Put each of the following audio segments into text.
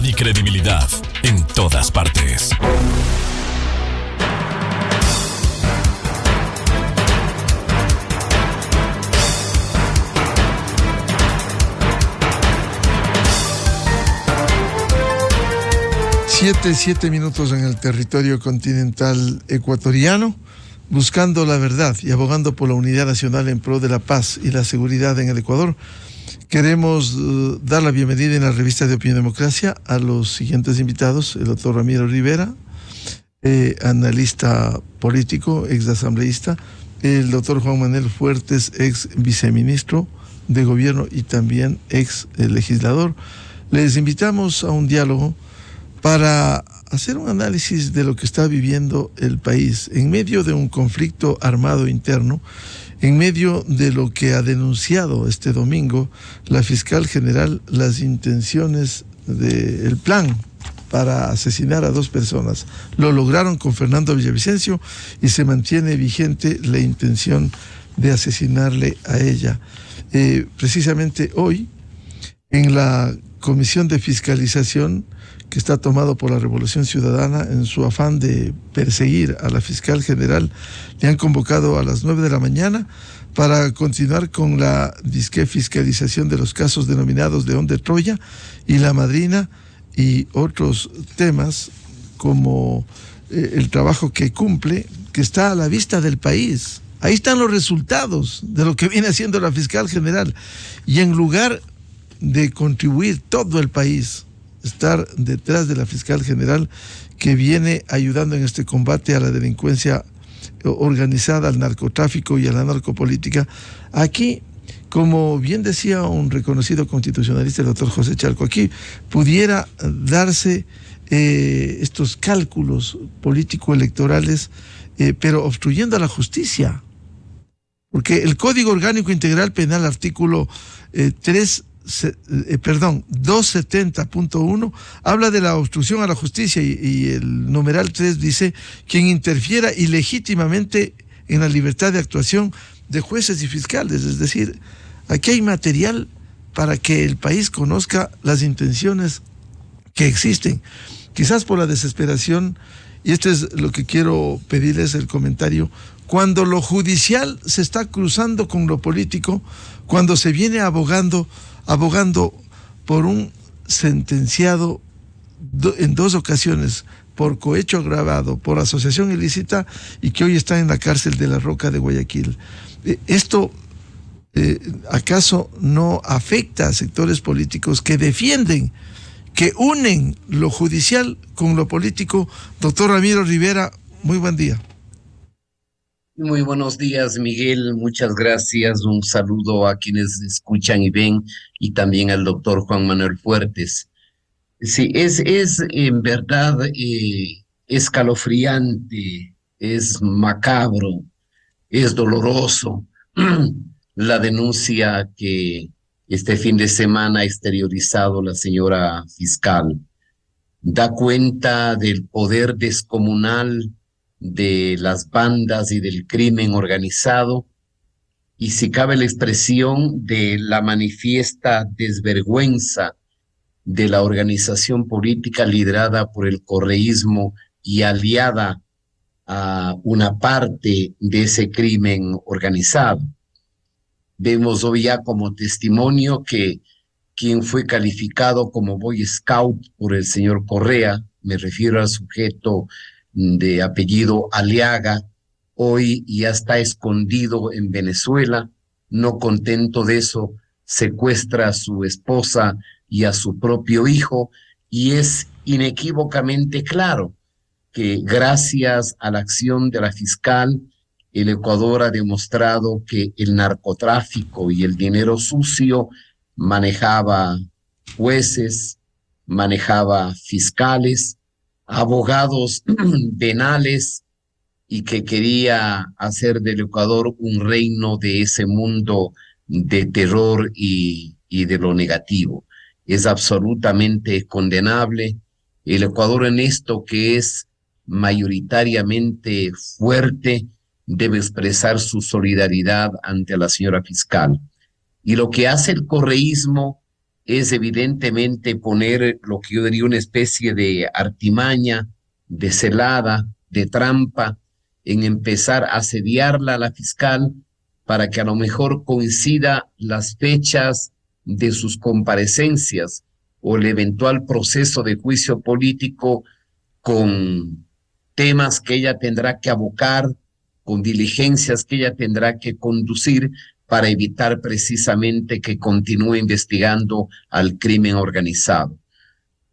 Y credibilidad en todas partes. Siete minutos en el territorio continental ecuatoriano, buscando la verdad y abogando por la unidad nacional en pro de la paz y la seguridad en el Ecuador. Queremos dar la bienvenida en la revista de Opinión Democracia a los siguientes invitados: el doctor Ramiro Rivera, analista político, ex asambleísta; el doctor Juan Manuel Fuertes, ex viceministro de gobierno y también ex legislador. Les invitamos a un diálogo para hacer un análisis de lo que está viviendo el país en medio de un conflicto armado interno, en medio de lo que ha denunciado este domingo la fiscal general, las intenciones del plan para asesinar a 2 personas. Lo lograron con Fernando Villavicencio y se mantiene vigente la intención de asesinarle a ella. Precisamente hoy, en la Comisión de Fiscalización, que está tomado por la Revolución Ciudadana en su afán de perseguir a la fiscal general, le han convocado a las 9 de la mañana para continuar con la disque fiscalización de los casos denominados León de Troya y La Madrina y otros temas como el trabajo que cumple, que está a la vista del país. Ahí están los resultados de lo que viene haciendo la fiscal general, y en lugar de contribuir todo el país, estar detrás de la fiscal general que viene ayudando en este combate a la delincuencia organizada, al narcotráfico y a la narcopolítica. Aquí, como bien decía un reconocido constitucionalista, el doctor José Chalco, aquí pudiera darse estos cálculos político-electorales, pero obstruyendo a la justicia. Porque el Código Orgánico Integral Penal, artículo 270.1, habla de la obstrucción a la justicia, y el numeral 3 dice: quien interfiera ilegítimamente en la libertad de actuación de jueces y fiscales. Es decir, aquí hay material para que el país conozca las intenciones que existen. Quizás por la desesperación, y esto es lo que quiero pedirles el comentario, cuando lo judicial se está cruzando con lo político, cuando se viene abogando por un sentenciado en 2 ocasiones por cohecho agravado, por asociación ilícita, y que hoy está en la cárcel de La Roca de Guayaquil. ¿Esto acaso no afecta a sectores políticos que defienden, que unen lo judicial con lo político? Doctor Ramiro Rivera, muy buen día. Muy buenos días, Miguel. Muchas gracias. Un saludo a quienes escuchan y ven, y también al doctor Juan Manuel Fuertes. Sí, es en verdad escalofriante, es macabro, es doloroso la denuncia que este fin de semana ha exteriorizado la señora fiscal. Da cuenta del poder descomunal de las bandas y del crimen organizado, y si cabe la expresión, de la manifiesta desvergüenza de la organización política liderada por el correísmo y aliada a una parte de ese crimen organizado. Vemos hoy ya como testimonio que quien fue calificado como Boy Scout por el señor Correa, me refiero al sujeto de apellido Aliaga, hoy ya está escondido en Venezuela. No contento de eso, secuestra a su esposa y a su propio hijo, y es inequívocamente claro que gracias a la acción de la fiscal, el Ecuador ha demostrado que el narcotráfico y el dinero sucio manejaba jueces, manejaba fiscales, abogados penales, y que quería hacer del Ecuador un reino de ese mundo de terror y de lo negativo. Es absolutamente condenable. El Ecuador, en esto que es mayoritariamente fuerte, debe expresar su solidaridad ante la señora fiscal. Y lo que hace el correísmo es evidentemente poner lo que yo diría una especie de artimaña, de celada, de trampa, en empezar a asediarla a la fiscal para que a lo mejor coincida las fechas de sus comparecencias o el eventual proceso de juicio político con temas que ella tendrá que abocar, con diligencias que ella tendrá que conducir para evitar precisamente que continúe investigando al crimen organizado.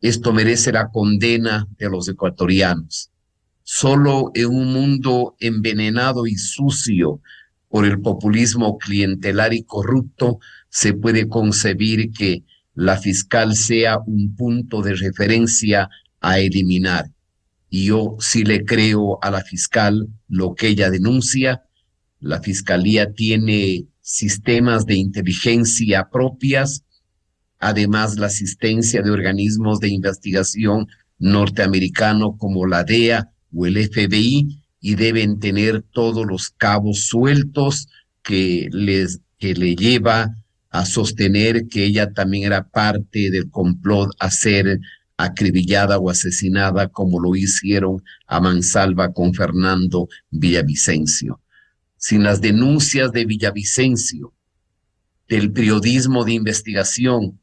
Esto merece la condena de los ecuatorianos. Solo en un mundo envenenado y sucio por el populismo clientelar y corrupto se puede concebir que la fiscal sea un punto de referencia a eliminar. Y yo sí le creo a la fiscal lo que ella denuncia. La fiscalía tiene sistemas de inteligencia propias, además la asistencia de organismos de investigación norteamericano como la DEA o el FBI, y deben tener todos los cabos sueltos que le lleva a sostener que ella también era parte del complot a ser acribillada o asesinada como lo hicieron a mansalva con Fernando Villavicencio. Sin las denuncias de Villavicencio, del periodismo de investigación,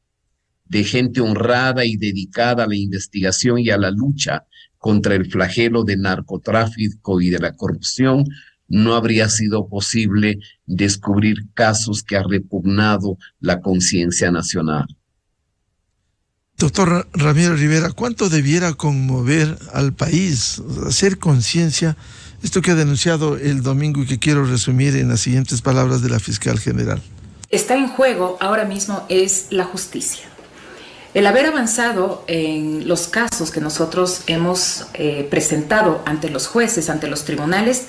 de gente honrada y dedicada a la investigación y a la lucha contra el flagelo del narcotráfico y de la corrupción, no habría sido posible descubrir casos que han repugnado la conciencia nacional. Doctor Ramiro Rivera, ¿cuánto debiera conmover al país, hacer conciencia, esto que ha denunciado el domingo y que quiero resumir en las siguientes palabras de la fiscal general? Está en juego ahora mismo es la justicia. El haber avanzado en los casos que nosotros hemos presentado ante los jueces, ante los tribunales,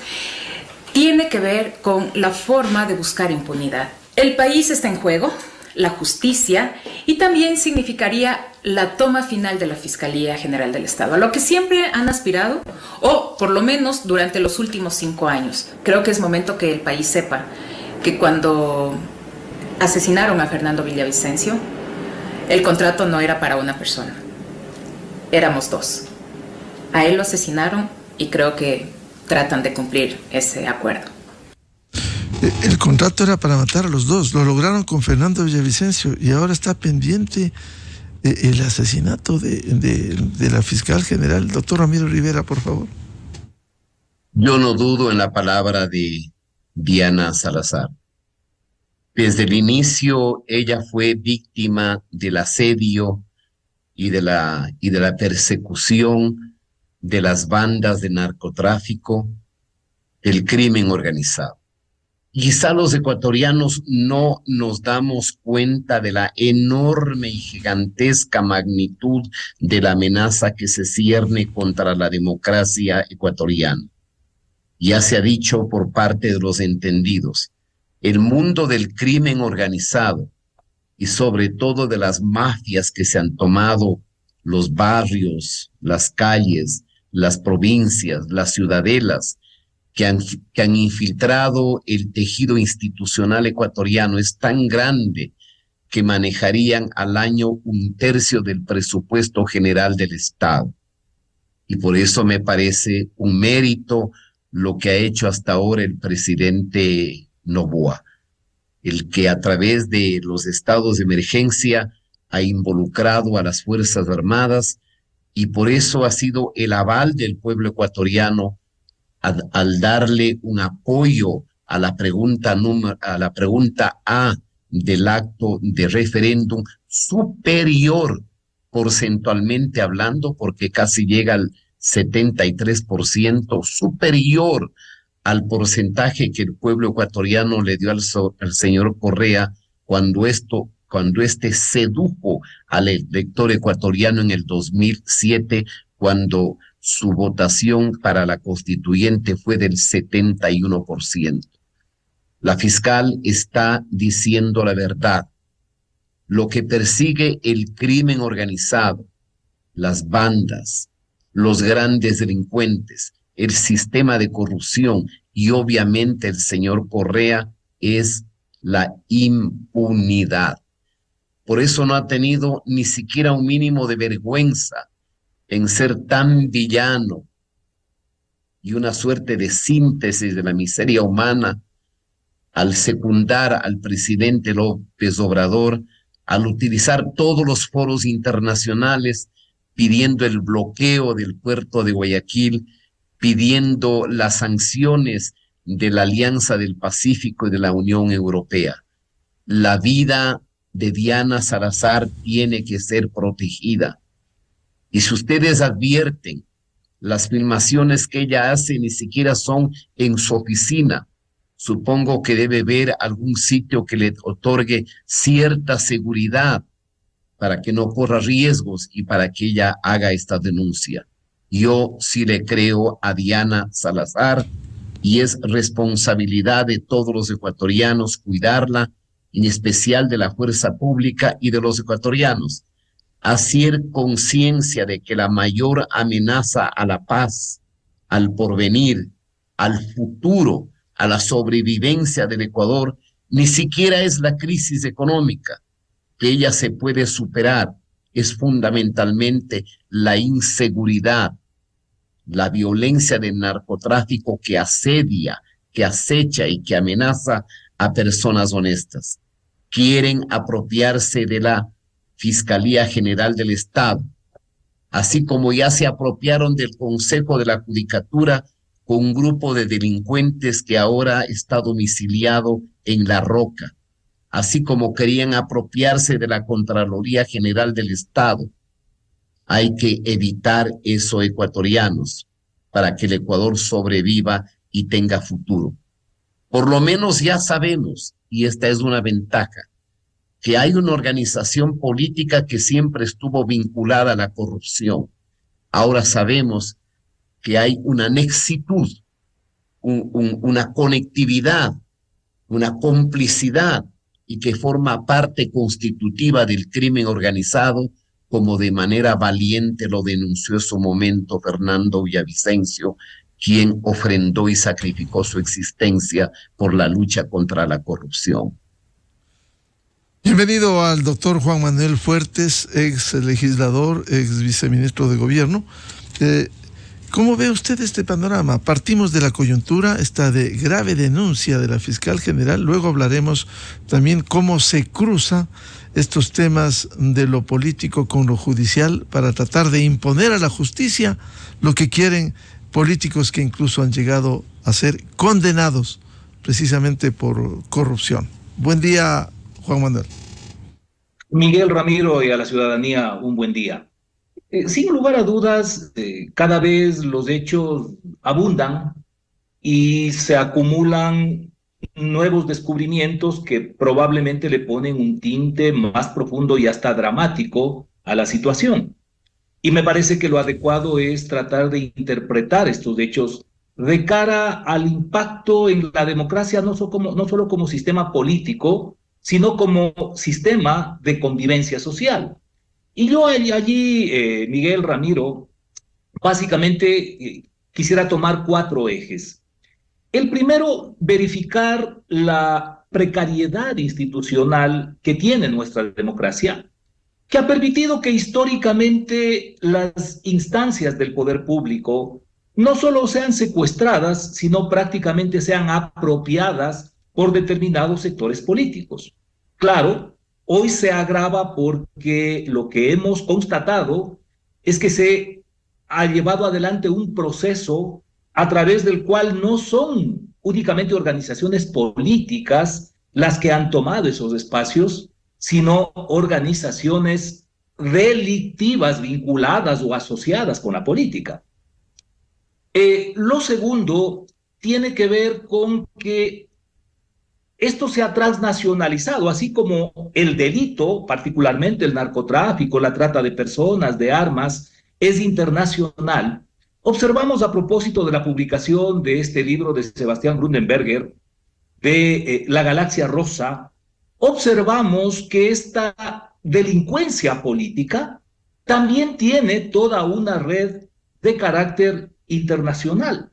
tiene que ver con la forma de buscar impunidad. El país está en juego, la justicia, y también significaría la toma final de la Fiscalía General del Estado, a lo que siempre han aspirado, o por lo menos durante los últimos 5 años. Creo que es momento que el país sepa que cuando asesinaron a Fernando Villavicencio, el contrato no era para una persona, éramos 2. A él lo asesinaron y creo que tratan de cumplir ese acuerdo. El contrato era para matar a los 2, lo lograron con Fernando Villavicencio y ahora está pendiente el asesinato de la fiscal general. Doctor Ramiro Rivera, por favor. Yo no dudo en la palabra de Diana Salazar. Desde el inicio ella fue víctima del asedio y de la persecución de las bandas de narcotráfico, del crimen organizado. Quizá los ecuatorianos no nos damos cuenta de la enorme y gigantesca magnitud de la amenaza que se cierne contra la democracia ecuatoriana. Ya se ha dicho por parte de los entendidos, el mundo del crimen organizado y sobre todo de las mafias que se han tomado los barrios, las calles, las provincias, las ciudadelas, que han infiltrado el tejido institucional ecuatoriano es tan grande que manejarían al año 1/3 del presupuesto general del Estado. Y por eso me parece un mérito lo que ha hecho hasta ahora el presidente Noboa, el que a través de los estados de emergencia ha involucrado a las Fuerzas Armadas, y por eso ha sido el aval del pueblo ecuatoriano al darle un apoyo a la pregunta A del acto de referéndum superior porcentualmente hablando, porque casi llega al 73%, superior al porcentaje que el pueblo ecuatoriano le dio al señor Correa cuando este sedujo al elector ecuatoriano en el 2007, cuando su votación para la constituyente fue del 71%. La fiscal está diciendo la verdad. Lo que persigue el crimen organizado, las bandas, los grandes delincuentes, el sistema de corrupción y obviamente el señor Correa es la impunidad. Por eso no ha tenido ni siquiera un mínimo de vergüenza en ser tan villano y una suerte de síntesis de la miseria humana al secundar al presidente López Obrador, al utilizar todos los foros internacionales pidiendo el bloqueo del puerto de Guayaquil, pidiendo las sanciones de la Alianza del Pacífico y de la Unión Europea. La vida de Diana Salazar tiene que ser protegida. Y si ustedes advierten, las filmaciones que ella hace ni siquiera son en su oficina. Supongo que debe haber algún sitio que le otorgue cierta seguridad para que no corra riesgos y para que ella haga esta denuncia. Yo sí le creo a Diana Salazar y es responsabilidad de todos los ecuatorianos cuidarla, en especial de la fuerza pública y de los ecuatorianos. Hacer conciencia de que la mayor amenaza a la paz, al porvenir, al futuro, a la sobrevivencia del Ecuador, ni siquiera es la crisis económica, que ella se puede superar, es fundamentalmente la inseguridad, la violencia del narcotráfico que asedia, que acecha y que amenaza a personas honestas. Quieren apropiarse de la Fiscalía General del Estado, así como ya se apropiaron del Consejo de la Judicatura con un grupo de delincuentes que ahora está domiciliado en La Roca, así como querían apropiarse de la Contraloría General del Estado. Hay que evitar eso, ecuatorianos, para que el Ecuador sobreviva y tenga futuro. Por lo menos ya sabemos, y esta es una ventaja, que hay una organización política que siempre estuvo vinculada a la corrupción. Ahora sabemos que hay una nexitud, una conectividad, una complicidad, y que forma parte constitutiva del crimen organizado, como de manera valiente lo denunció en su momento Fernando Villavicencio, quien ofrendó y sacrificó su existencia por la lucha contra la corrupción. Bienvenido al doctor Juan Manuel Fuertes, ex legislador, ex viceministro de Gobierno. ¿Cómo ve usted este panorama? Partimos de la coyuntura, esta de grave denuncia de la fiscal general, luego hablaremos también cómo se cruza estos temas de lo político con lo judicial para tratar de imponer a la justicia lo que quieren políticos que incluso han llegado a ser condenados precisamente por corrupción. Buen día, Juan Manuel. Miguel, Ramiro, y a la ciudadanía, un buen día. Sin lugar a dudas, cada vez los hechos abundan y se acumulan nuevos descubrimientos que probablemente le ponen un tinte más profundo y hasta dramático a la situación. Y me parece que lo adecuado es tratar de interpretar estos hechos de cara al impacto en la democracia, no solo como sistema político, sino como sistema de convivencia social. Y yo allí, Miguel, Ramiro, básicamente quisiera tomar 4 ejes. El primero, verificar la precariedad institucional que tiene nuestra democracia, que ha permitido que históricamente las instancias del poder público no solo sean secuestradas, sino prácticamente sean apropiadas por determinados sectores políticos. Claro, hoy se agrava porque lo que hemos constatado es que se ha llevado adelante un proceso a través del cual no son únicamente organizaciones políticas las que han tomado esos espacios, sino organizaciones delictivas vinculadas o asociadas con la política. Lo segundo tiene que ver con que esto se ha transnacionalizado, así como el delito, particularmente el narcotráfico, la trata de personas, de armas, es internacional. Observamos a propósito de la publicación de este libro de Sebastián Grundenberger, de La Galaxia Rosa, observamos que esta delincuencia política también tiene toda una red de carácter internacional.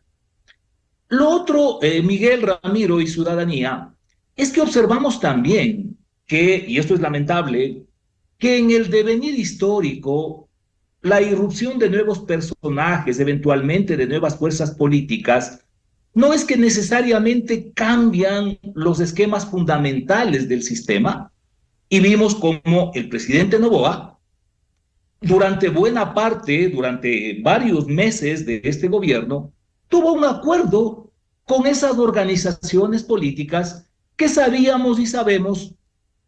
Lo otro, Miguel, Ramiro y ciudadanía, es que observamos también que, y esto es lamentable, que en el devenir histórico, la irrupción de nuevos personajes, eventualmente de nuevas fuerzas políticas, no es que necesariamente cambian los esquemas fundamentales del sistema, y vimos como el presidente Noboa, durante buena parte, durante varios meses de este gobierno, tuvo un acuerdo con esas organizaciones políticas que sabíamos y sabemos,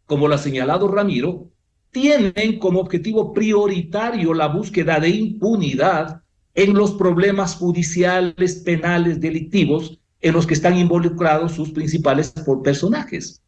como lo ha señalado Ramiro, tienen como objetivo prioritario la búsqueda de impunidad en los problemas judiciales, penales, delictivos en los que están involucrados sus principales personajes.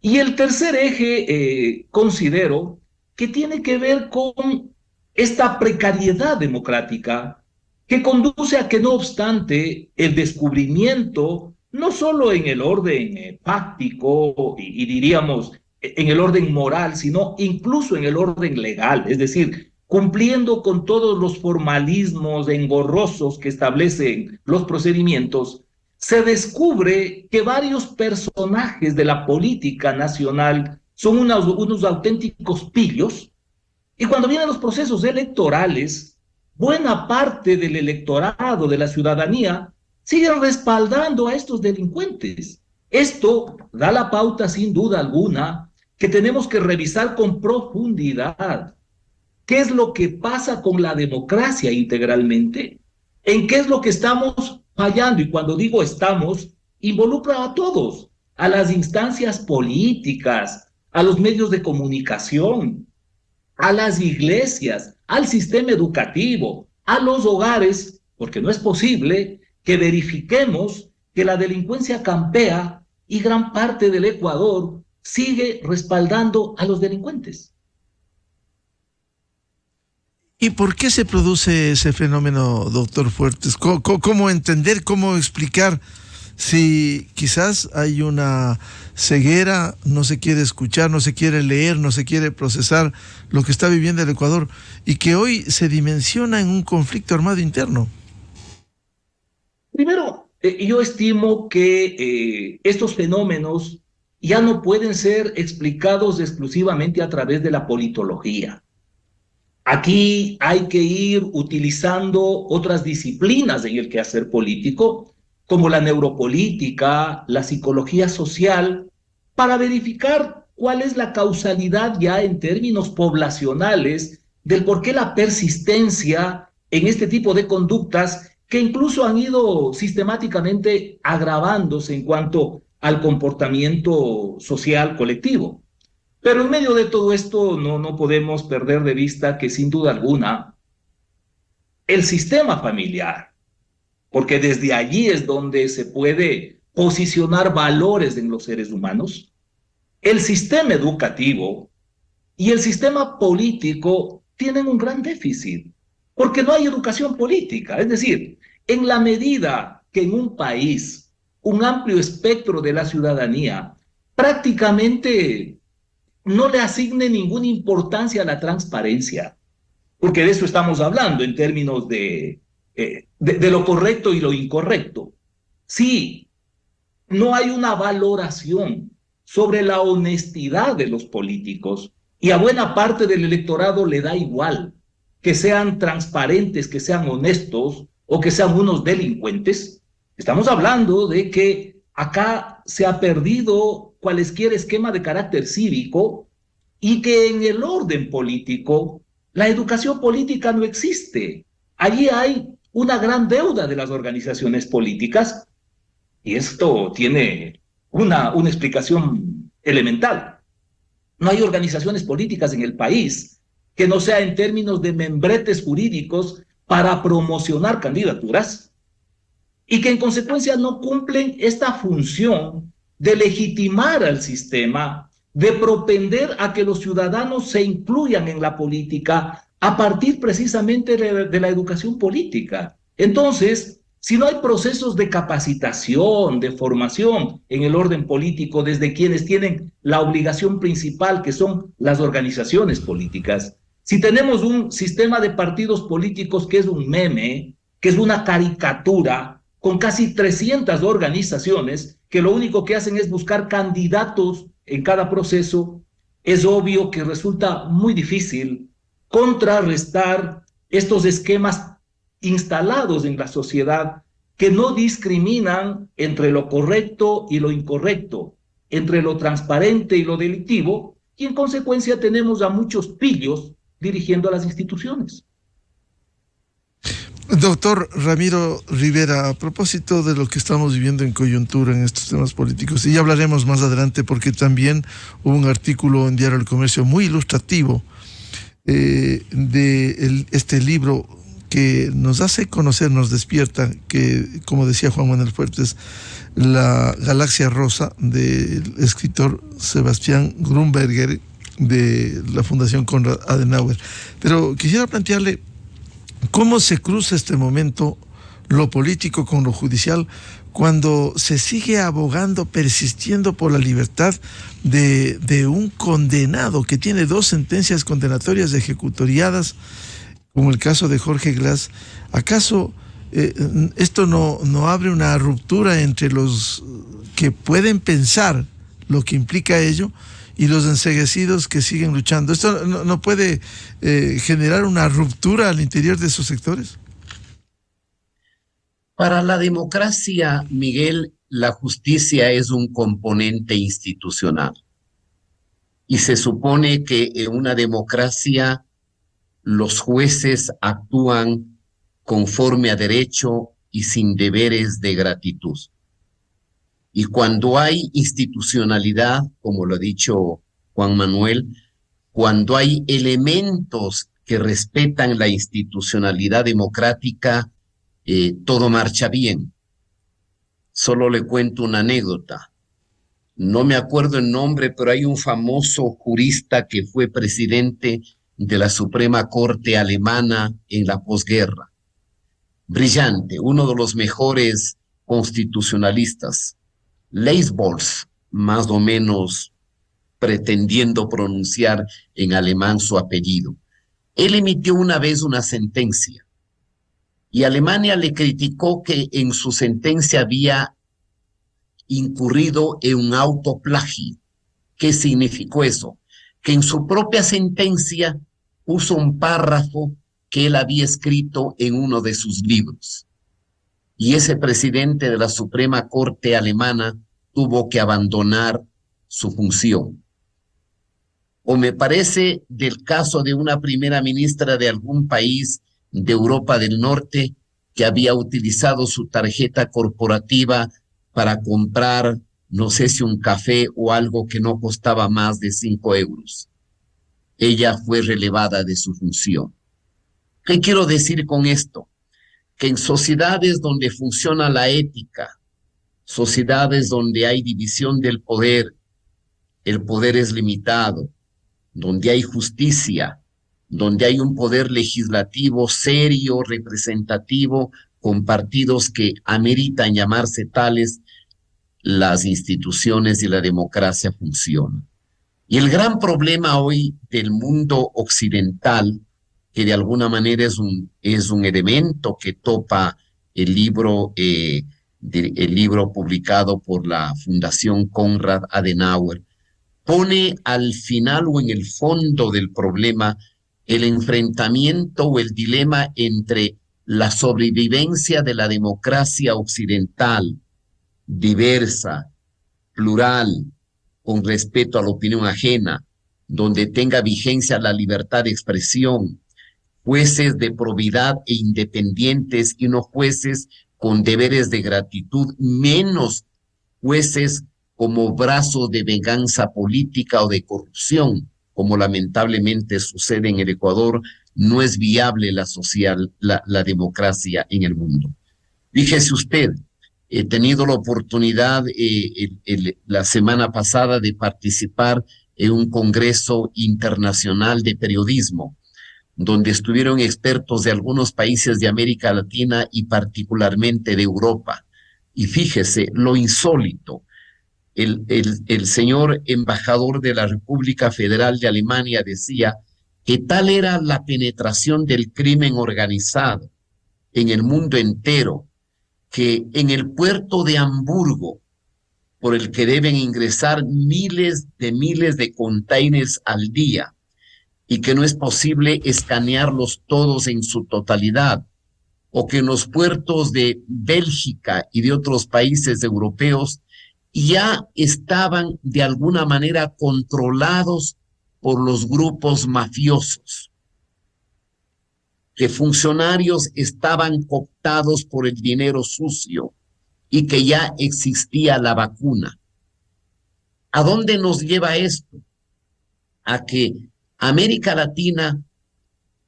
Y el tercer eje, considero que tiene que ver con esta precariedad democrática que conduce a que, no obstante, el descubrimiento, no solo en el orden fáctico y diríamos en el orden moral, sino incluso en el orden legal, es decir, cumpliendo con todos los formalismos engorrosos que establecen los procedimientos, se descubre que varios personajes de la política nacional son unos auténticos pillos, y cuando vienen los procesos electorales, buena parte del electorado, de la ciudadanía, siguen respaldando a estos delincuentes. Esto da la pauta, sin duda alguna, que tenemos que revisar con profundidad qué es lo que pasa con la democracia integralmente, en qué es lo que estamos fallando, y cuando digo estamos, involucra a todos, a las instancias políticas, a los medios de comunicación, a las iglesias, al sistema educativo, a los hogares, porque no es posible que verifiquemos que la delincuencia campea y gran parte del Ecuador sigue respaldando a los delincuentes. ¿Y por qué se produce ese fenómeno, doctor Fuertes? ¿Cómo entender, cómo explicar si quizás hay una ceguera, no se quiere escuchar, no se quiere leer, no se quiere procesar lo que está viviendo el Ecuador y que hoy se dimensiona en un conflicto armado interno? Primero, yo estimo que estos fenómenos ya no pueden ser explicados exclusivamente a través de la politología. Aquí hay que ir utilizando otras disciplinas en el quehacer político, como la neuropolítica, la psicología social, para verificar cuál es la causalidad ya en términos poblacionales del por qué la persistencia en este tipo de conductas que incluso han ido sistemáticamente agravándose en cuanto al comportamiento social colectivo. Pero en medio de todo esto no podemos perder de vista que, sin duda alguna, el sistema familiar, porque desde allí es donde se puede posicionar valores en los seres humanos, el sistema educativo y el sistema político tienen un gran déficit, porque no hay educación política. Es decir, en la medida que en un país un amplio espectro de la ciudadanía prácticamente no le asigne ninguna importancia a la transparencia, porque de eso estamos hablando en términos de lo correcto y lo incorrecto. Sí, no hay una valoración sobre la honestidad de los políticos, y a buena parte del electorado le da igual que sean transparentes, que sean honestos o que sean unos delincuentes. Estamos hablando de que acá se ha perdido cualesquier esquema de carácter cívico, y que en el orden político la educación política no existe. Allí hay una gran deuda de las organizaciones políticas, y esto tiene una explicación elemental. No hay organizaciones políticas en el país que no sea en términos de membretes jurídicos para promocionar candidaturas, y que en consecuencia no cumplen esta función de legitimar al sistema, de propender a que los ciudadanos se incluyan en la política a partir precisamente de la educación política. Entonces, si no hay procesos de capacitación, de formación en el orden político desde quienes tienen la obligación principal, que son las organizaciones políticas, si tenemos un sistema de partidos políticos que es un meme, que es una caricatura, con casi 300 organizaciones que lo único que hacen es buscar candidatos en cada proceso, es obvio que resulta muy difícil contrarrestar estos esquemas instalados en la sociedad que no discriminan entre lo correcto y lo incorrecto, entre lo transparente y lo delictivo, y en consecuencia tenemos a muchos pillos dirigiendo a las instituciones. Doctor Ramiro Rivera, a propósito de lo que estamos viviendo en coyuntura en estos temas políticos, y ya hablaremos más adelante porque también hubo un artículo en Diario del Comercio muy ilustrativo de este libro que nos hace conocer, nos despierta, que, como decía Juan Manuel Fuertes, La Galaxia Rosa, del escritor Sebastián Grunberger, de la Fundación Konrad Adenauer. Pero quisiera plantearle cómo se cruza este momento lo político con lo judicial cuando se sigue abogando, persistiendo por la libertad de un condenado que tiene 2 sentencias condenatorias ejecutoriadas, como el caso de Jorge Glass. ¿Acaso esto no abre una ruptura entre los que pueden pensar lo que implica ello y los enceguecidos que siguen luchando? ¿Esto no puede generar una ruptura al interior de esos sectores? Para la democracia, Miguel, la justicia es un componente institucional. Y se supone que en una democracia los jueces actúan conforme a derecho y sin deberes de gratitud. Y cuando hay institucionalidad, como lo ha dicho Juan Manuel, cuando hay elementos que respetan la institucionalidad democrática, todo marcha bien. Solo le cuento una anécdota. No me acuerdo el nombre, pero hay un famoso jurista que fue presidente de la Suprema Corte alemana en la posguerra. Brillante, uno de los mejores constitucionalistas. Leisbolz, más o menos pretendiendo pronunciar en alemán su apellido. Él emitió una vez una sentencia y Alemania le criticó que en su sentencia había incurrido en un autoplagio. ¿Qué significó eso? Que en su propia sentencia puso un párrafo que él había escrito en uno de sus libros. Y ese presidente de la Suprema Corte alemana tuvo que abandonar su función. O me parece del caso de una primera ministra de algún país de Europa del Norte que había utilizado su tarjeta corporativa para comprar, no sé si un café o algo que no costaba más de 5 euros. Ella fue relevada de su función. ¿Qué quiero decir con esto? Que en sociedades donde funciona la ética, sociedades donde hay división del poder, el poder es limitado, donde hay justicia, donde hay un poder legislativo serio, representativo, con partidos que ameritan llamarse tales, las instituciones y la democracia funcionan. Y el gran problema hoy del mundo occidental, que de alguna manera es un elemento que topa el libro publicado por la Fundación Konrad Adenauer, pone al final o en el fondo del problema el enfrentamiento o el dilema entre la sobrevivencia de la democracia occidental, diversa, plural, con respeto a la opinión ajena, donde tenga vigencia la libertad de expresión, jueces de probidad e independientes y no jueces con deberes de gratitud, menos jueces como brazo de venganza política o de corrupción, como lamentablemente sucede en el Ecuador. No es viable la democracia en el mundo. Fíjese usted, he tenido la oportunidad la semana pasada de participar en un congreso internacional de periodismo, donde estuvieron expertos de algunos países de América Latina y particularmente de Europa. Y fíjese lo insólito. El señor embajador de la República Federal de Alemania decía que tal era la penetración del crimen organizado en el mundo entero, que en el puerto de Hamburgo por el que deben ingresar miles de containers al día y que no es posible escanearlos todos en su totalidad, o que en los puertos de Bélgica y de otros países europeos ya estaban de alguna manera controlados por los grupos mafiosos, que funcionarios estaban cooptados por el dinero sucio y que ya existía la vacuna. ¿A dónde nos lleva esto? A que América Latina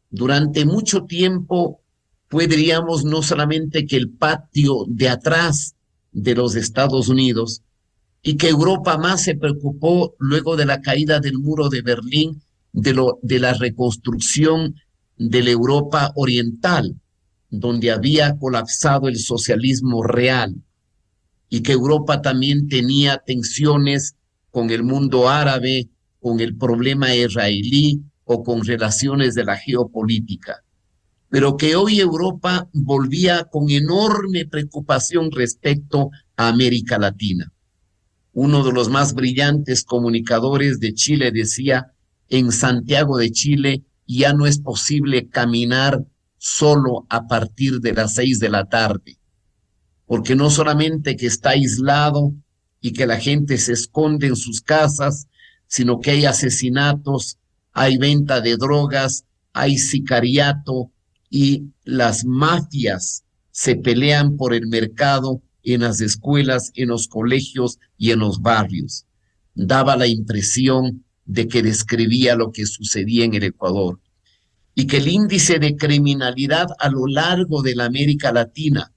durante mucho tiempo fue, diríamos, no solamente que el patio de atrás de los Estados Unidos, y que Europa más se preocupó luego de la caída del muro de Berlín de la reconstrucción de la Europa oriental, donde había colapsado el socialismo real, y que Europa también tenía tensiones con el mundo árabe, con el problema israelí o con relaciones de la geopolítica, pero que hoy Europa volvía con enorme preocupación respecto a América Latina. Uno de los más brillantes comunicadores de Chile decía: en Santiago de Chile ya no es posible caminar solo a partir de las 6 de la tarde, porque no solamente que está aislado y que la gente se esconde en sus casas, sino que hay asesinatos, hay venta de drogas, hay sicariato, y las mafias se pelean por el mercado en las escuelas, en los colegios y en los barrios. Daba la impresión de que describía lo que sucedía en el Ecuador, y que el índice de criminalidad a lo largo de la América Latina,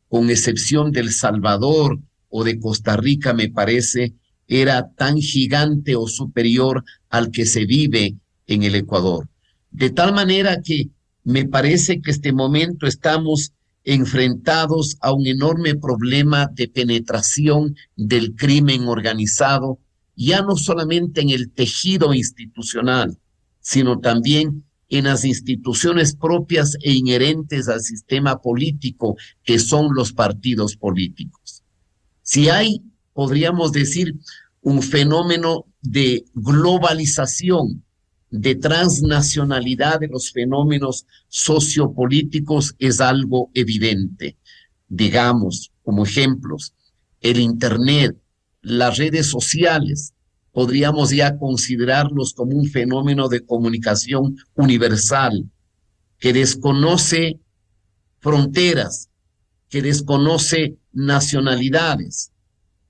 con excepción de El Salvador o de Costa Rica, me parece, era tan gigante o superior al que se vive en el Ecuador. De tal manera que me parece que este momento estamos enfrentados a un enorme problema de penetración del crimen organizado, ya no solamente en el tejido institucional, sino también en las instituciones propias e inherentes al sistema político, que son los partidos políticos. Si hay, podríamos decir, un fenómeno de globalización, de transnacionalidad de los fenómenos sociopolíticos, es algo evidente. Digamos, como ejemplos, el Internet, las redes sociales, podríamos ya considerarlos como un fenómeno de comunicación universal, que desconoce fronteras, que desconoce nacionalidades.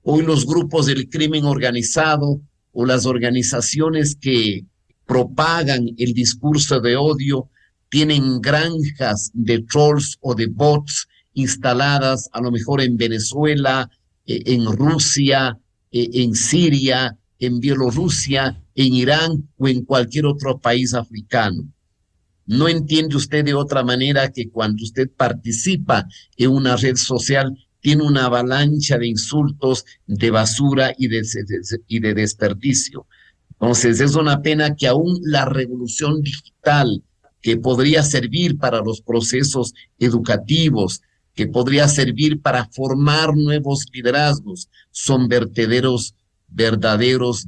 Hoy los grupos del crimen organizado o las organizaciones que propagan el discurso de odio tienen granjas de trolls o de bots instaladas a lo mejor en Venezuela, en Rusia, en Siria, en Bielorrusia, en Irán o en cualquier otro país africano. No entiende usted de otra manera que cuando usted participa en una red social tiene una avalancha de insultos, de basura y de desperdicio. Entonces es una pena que aún la revolución digital, que podría servir para los procesos educativos, que podría servir para formar nuevos liderazgos, son verdaderos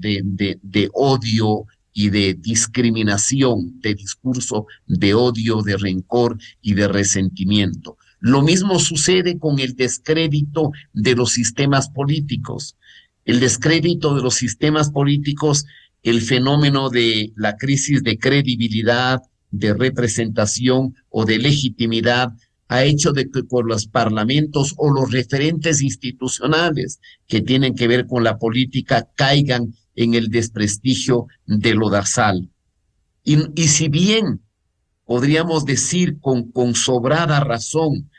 de odio y de discriminación, de discurso de odio, de rencor y de resentimiento. Lo mismo sucede con el descrédito de los sistemas políticos. El descrédito de los sistemas políticos, el fenómeno de la crisis de credibilidad, de representación o de legitimidad, ha hecho de que con los parlamentos o los referentes institucionales que tienen que ver con la política caigan en el desprestigio de lodazal. Y si bien podríamos decir con sobrada razón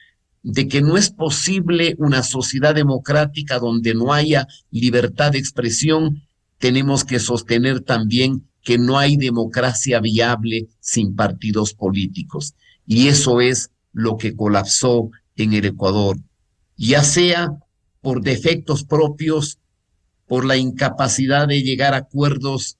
de que no es posible una sociedad democrática donde no haya libertad de expresión, tenemos que sostener también que no hay democracia viable sin partidos políticos. Y eso es lo que colapsó en el Ecuador, ya sea por defectos propios, por la incapacidad de llegar a acuerdos,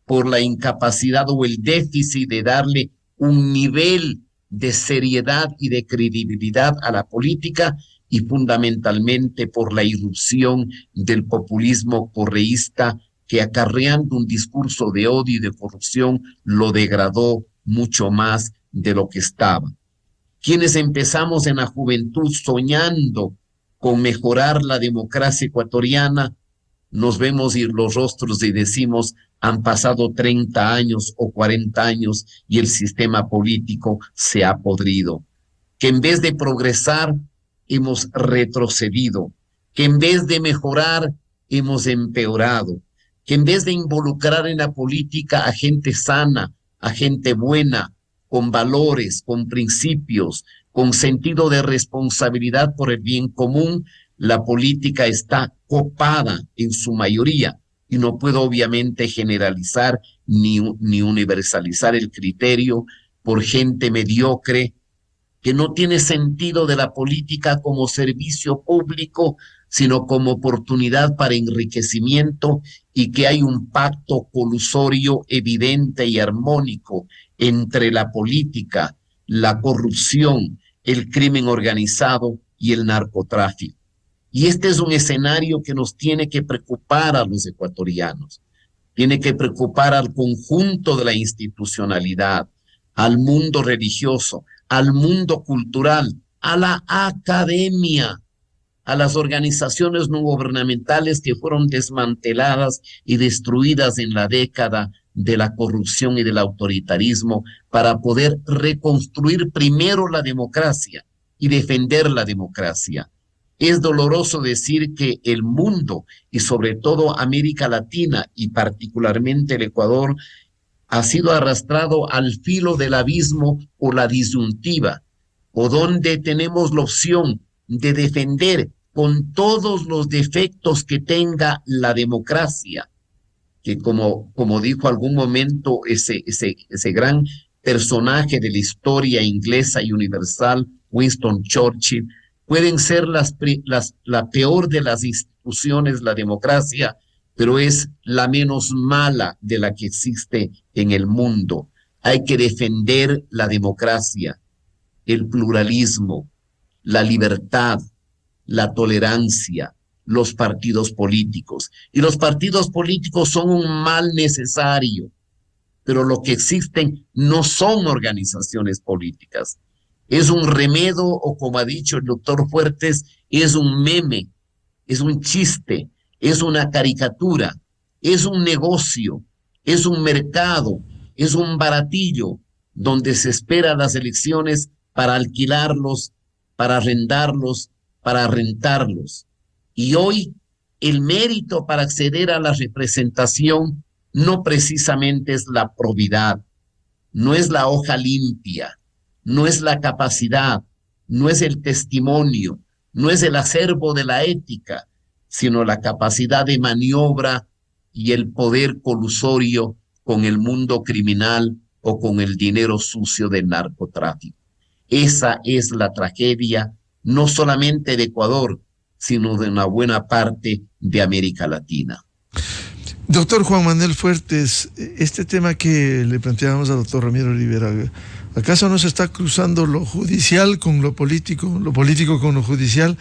por la incapacidad o el déficit de darle un nivel de seriedad y de credibilidad a la política, y fundamentalmente por la irrupción del populismo correísta que, acarreando un discurso de odio y de corrupción, lo degradó mucho más de lo que estaba. Quienes empezamos en la juventud soñando con mejorar la democracia ecuatoriana, nos vemos ir los rostros y decimos: han pasado 30 años o 40 años y el sistema político se ha podrido. Que en vez de progresar, hemos retrocedido. Que en vez de mejorar, hemos empeorado. Que en vez de involucrar en la política a gente sana, a gente buena, con valores, con principios, con sentido de responsabilidad por el bien común, la política está copada en su mayoría, y no puedo obviamente generalizar ni universalizar el criterio por gente mediocre que no tiene sentido de la política como servicio público, sino como oportunidad para enriquecimiento, y que hay un pacto colusorio evidente y armónico entre la política, la corrupción, el crimen organizado y el narcotráfico. Y este es un escenario que nos tiene que preocupar a los ecuatorianos, tiene que preocupar al conjunto de la institucionalidad, al mundo religioso, al mundo cultural, a la academia, a las organizaciones no gubernamentales que fueron desmanteladas y destruidas en la década de la corrupción y del autoritarismo, para poder reconstruir primero la democracia y defender la democracia. Es doloroso decir que el mundo, y sobre todo América Latina y particularmente el Ecuador, ha sido arrastrado al filo del abismo o la disyuntiva, o donde tenemos la opción de defender con todos los defectos que tenga la democracia, que como dijo algún momento ese gran personaje de la historia inglesa y universal, Winston Churchill, pueden ser la peor de las instituciones, la democracia, pero es la menos mala de la que existe en el mundo. Hay que defender la democracia, el pluralismo, la libertad, la tolerancia, los partidos políticos. Y los partidos políticos son un mal necesario, pero lo que existen no son organizaciones políticas. Es un remedio, o como ha dicho el doctor Fuertes, es un meme, es un chiste, es una caricatura, es un negocio, es un mercado, es un baratillo donde se esperan las elecciones para alquilarlos, para arrendarlos, para rentarlos. Y hoy el mérito para acceder a la representación no precisamente es la probidad, no es la hoja limpia, no es la capacidad, no es el testimonio, no es el acervo de la ética, sino la capacidad de maniobra y el poder colusorio con el mundo criminal o con el dinero sucio del narcotráfico. Esa es la tragedia, no solamente de Ecuador, sino de una buena parte de América Latina. Doctor Juan Manuel Fuertes, este tema que le planteábamos al doctor Ramiro Rivera, ¿acaso no se está cruzando lo judicial con lo político con lo judicial,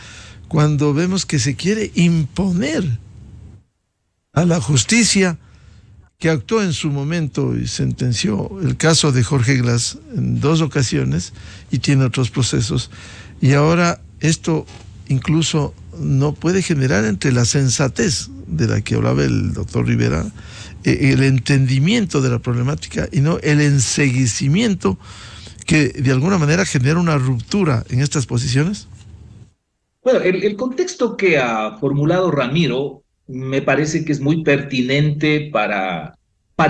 cuando vemos que se quiere imponer a la justicia que actuó en su momento y sentenció el caso de Jorge Glass en 2 ocasiones y tiene otros procesos? Y ahora esto incluso no puede generar, entre la sensatez de la que hablaba el doctor Rivera, el entendimiento de la problemática y no el enseguimiento que de alguna manera genera una ruptura en estas posiciones. Bueno, el contexto que ha formulado Ramiro me parece que es muy pertinente para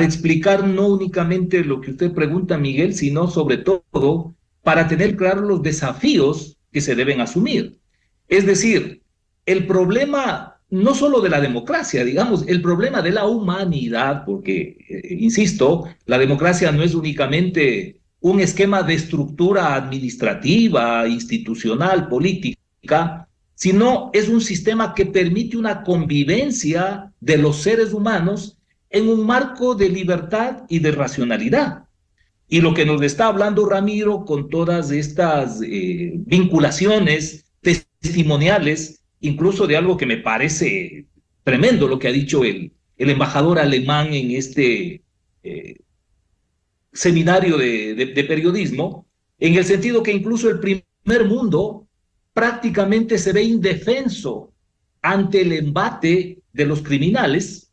explicar no únicamente lo que usted pregunta, Miguel, sino sobre todo para tener claros los desafíos que se deben asumir. Es decir, el problema no solo de la democracia, digamos, el problema de la humanidad, porque, insisto, la democracia no es únicamente un esquema de estructura administrativa, institucional, política, sino es un sistema que permite una convivencia de los seres humanos en un marco de libertad y de racionalidad. Y lo que nos está hablando Ramiro con todas estas vinculaciones testimoniales, incluso de algo que me parece tremendo, lo que ha dicho el embajador alemán en este seminario de periodismo, en el sentido que incluso el primer mundo prácticamente se ve indefenso ante el embate de los criminales,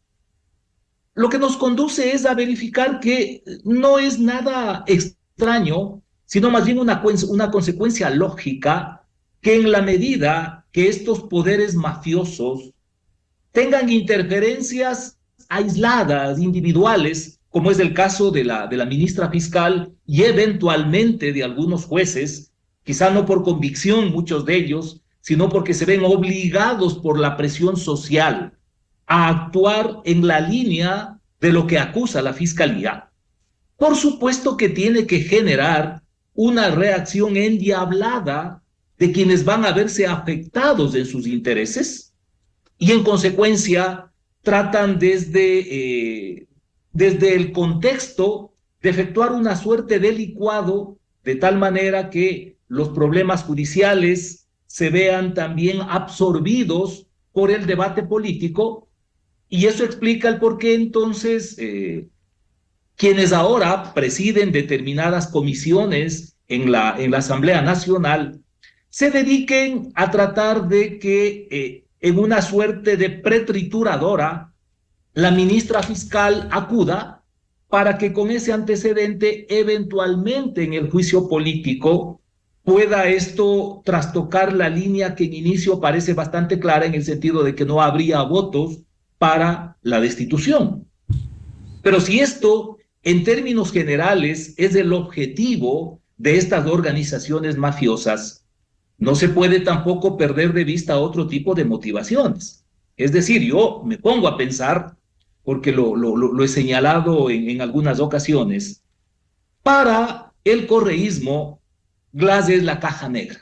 lo que nos conduce es a verificar que no es nada extraño, sino más bien una consecuencia lógica, que en la medida que estos poderes mafiosos tengan interferencias aisladas, individuales, como es el caso de la ministra fiscal y eventualmente de algunos jueces, quizá no por convicción muchos de ellos, sino porque se ven obligados por la presión social a actuar en la línea de lo que acusa la fiscalía. Por supuesto que tiene que generar una reacción endiablada de quienes van a verse afectados en sus intereses y en consecuencia tratan desde el contexto de efectuar una suerte de licuado de tal manera que los problemas judiciales se vean también absorbidos por el debate político, y eso explica el por qué entonces quienes ahora presiden determinadas comisiones en la Asamblea Nacional se dediquen a tratar de que en una suerte de pretrituradora la ministra fiscal acuda para que con ese antecedente eventualmente en el juicio político pueda esto trastocar la línea que en inicio parece bastante clara en el sentido de que no habría votos para la destitución. Pero si esto, en términos generales, es el objetivo de estas organizaciones mafiosas, no se puede tampoco perder de vista otro tipo de motivaciones. Es decir, yo me pongo a pensar, porque lo he señalado en algunas ocasiones, para el correísmo, Glass es la caja negra.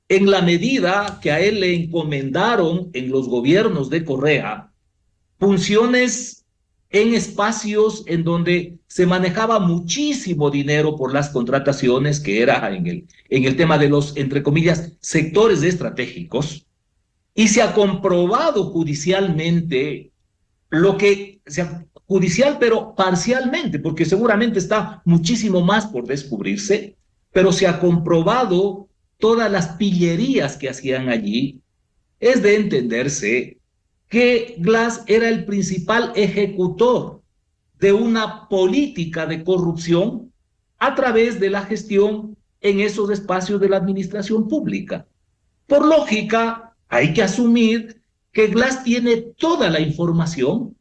En la medida que a él le encomendaron en los gobiernos de Correa funciones en espacios en donde se manejaba muchísimo dinero por las contrataciones, que era en el tema de los, entre comillas, sectores estratégicos, y se ha comprobado judicialmente lo que, judicial pero parcialmente, porque seguramente está muchísimo más por descubrirse, pero se ha comprobado todas las pillerías que hacían allí. Es de entenderse que Glass era el principal ejecutor de una política de corrupción a través de la gestión en esos espacios de la administración pública. Por lógica, hay que asumir que Glass tiene toda la información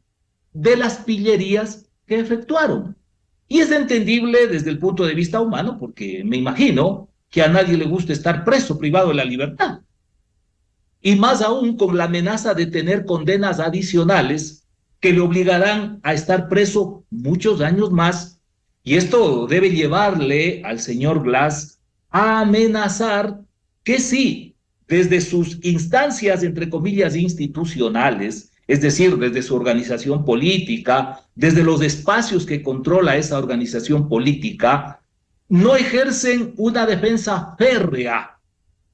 de las pillerías que efectuaron. Y es entendible desde el punto de vista humano, porque me imagino que a nadie le gusta estar preso, privado de la libertad. Y más aún con la amenaza de tener condenas adicionales que le obligarán a estar preso muchos años más. Y esto debe llevarle al señor Glass a amenazar que sí, desde sus instancias, entre comillas, institucionales, es decir, desde su organización política, desde los espacios que controla esa organización política, no ejercen una defensa férrea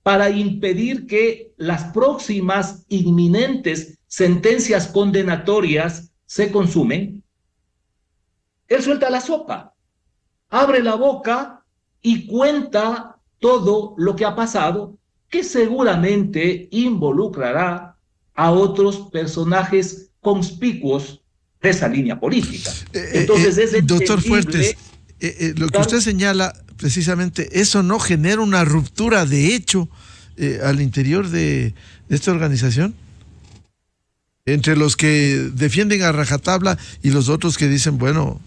para impedir que las próximas inminentes sentencias condenatorias se consumen. Él suelta la sopa, abre la boca y cuenta todo lo que ha pasado, que seguramente involucrará a otros personajes conspicuos de esa línea política. Entonces doctor Fuertes, lo que usted señala, precisamente, eso no genera una ruptura de hecho al interior de esta organización, entre los que defienden a rajatabla y los otros que dicen, bueno,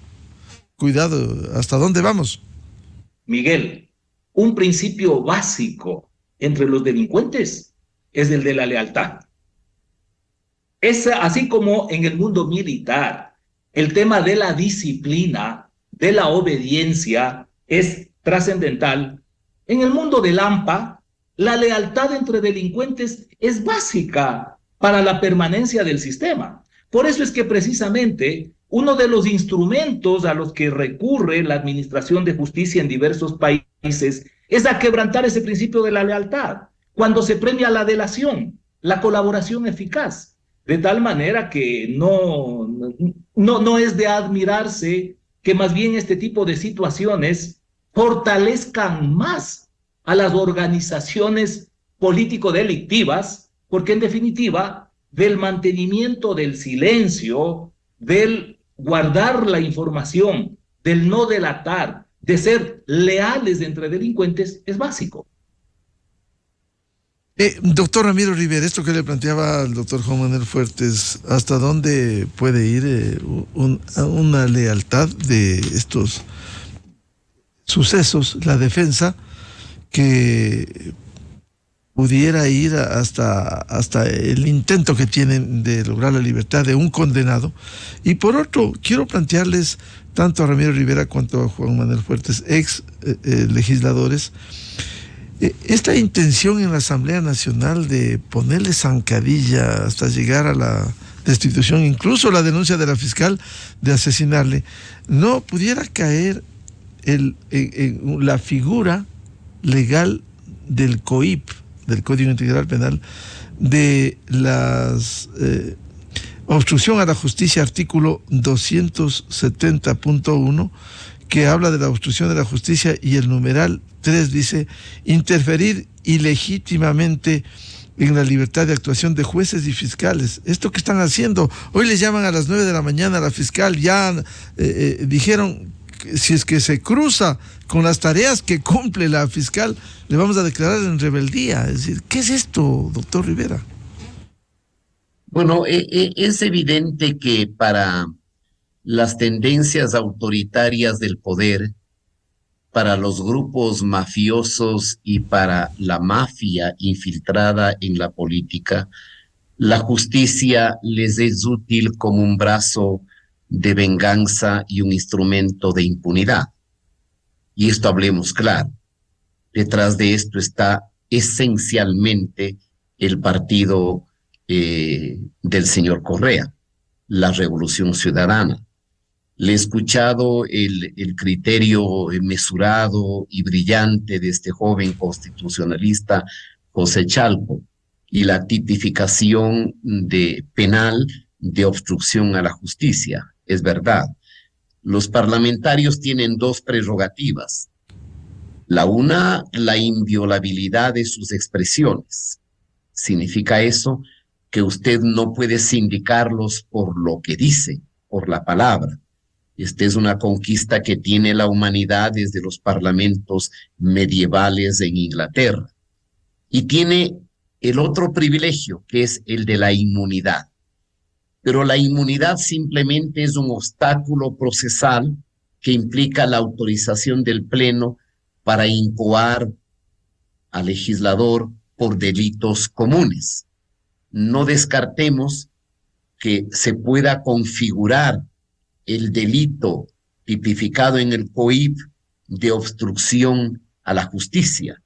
cuidado, ¿hasta dónde vamos? Miguel, un principio básico entre los delincuentes es el de la lealtad. Es así como en el mundo militar, el tema de la disciplina, de la obediencia, es trascendental. En el mundo del AMPA, la lealtad entre delincuentes es básica para la permanencia del sistema. Por eso es que precisamente uno de los instrumentos a los que recurre la administración de justicia en diversos países es a quebrantar ese principio de la lealtad. cuando se premia la delación, la colaboración eficaz, de tal manera que no es de admirarse que más bien este tipo de situaciones fortalezcan más a las organizaciones político-delictivas, porque en definitiva, del mantenimiento del silencio, del guardar la información, del no delatar, de ser leales entre delincuentes, es básico. Doctor Ramiro Rivera, esto que le planteaba al doctor Juan Manuel Fuertes, ¿hasta dónde puede ir una lealtad de estos sucesos, la defensa, que pudiera ir hasta el intento que tienen de lograr la libertad de un condenado? Y por otro, quiero plantearles tanto a Ramiro Rivera cuanto a Juan Manuel Fuertes, ex legisladores, esta intención en la Asamblea Nacional de ponerle zancadilla hasta llegar a la destitución, incluso la denuncia de la fiscal de asesinarle, ¿no pudiera caer en la figura legal del COIP, del Código Integral Penal, de las obstrucción a la justicia, artículo 270.1, que habla de la obstrucción de la justicia, y el numeral 3 dice: interferir ilegítimamente en la libertad de actuación de jueces y fiscales? Esto que están haciendo, hoy les llaman a las 9 de la mañana a la fiscal, ya dijeron, si es que se cruza con las tareas que cumple la fiscal, le vamos a declarar en rebeldía. Es decir, ¿qué es esto, doctor Rivera? Bueno, es evidente que para las tendencias autoritarias del poder, para los grupos mafiosos y para la mafia infiltrada en la política, la justicia les es útil como un brazo de venganza y un instrumento de impunidad. Y esto hablemos claro. Detrás de esto está esencialmente el partido del señor Correa, la Revolución Ciudadana. Le he escuchado el criterio mesurado y brillante de este joven constitucionalista José Chalco y la tipificación de penal de obstrucción a la justicia. Es verdad, los parlamentarios tienen dos prerrogativas. La una, la inviolabilidad de sus expresiones. Significa eso que usted no puede sindicarlos por lo que dice, por la palabra. Esta es una conquista que tiene la humanidad desde los parlamentos medievales en Inglaterra. Y tiene el otro privilegio, que es el de la inmunidad. Pero la inmunidad simplemente es un obstáculo procesal que implica la autorización del Pleno para incoar al legislador por delitos comunes. No descartemos que se pueda configurar el delito tipificado en el COIP de obstrucción a la justicia,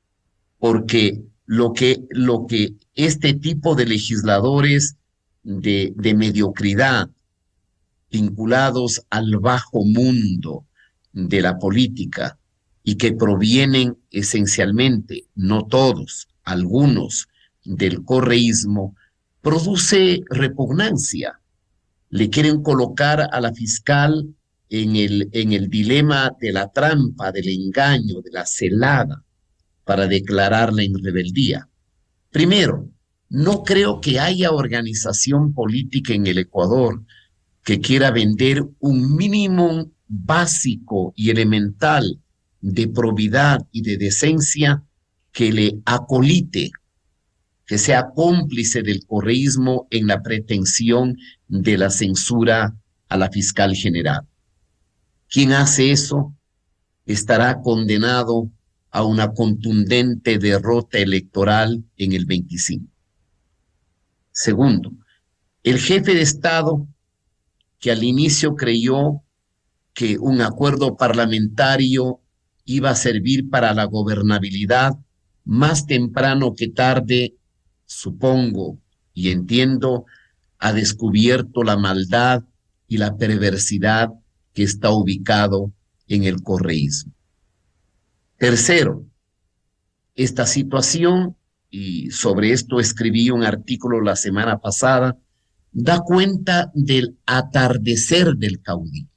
porque lo que este tipo de legisladores de mediocridad vinculados al bajo mundo de la política y que provienen esencialmente, no todos, algunos, del correísmo, produce repugnancia. Le quieren colocar a la fiscal en el dilema de la trampa, del engaño, de la celada, para declararla en rebeldía. Primero, no creo que haya organización política en el Ecuador que quiera vender un mínimo básico y elemental de probidad y de decencia que le acolite, que sea cómplice del correísmo en la pretensión de la censura a la fiscal general. Quien hace eso estará condenado a una contundente derrota electoral en el 25. Segundo, el jefe de Estado, que al inicio creyó que un acuerdo parlamentario iba a servir para la gobernabilidad, más temprano que tarde, supongo y entiendo, ha descubierto la maldad y la perversidad que está ubicado en el correísmo. Tercero, esta situación y sobre esto escribí un artículo la semana pasada, da cuenta del atardecer del caudillo.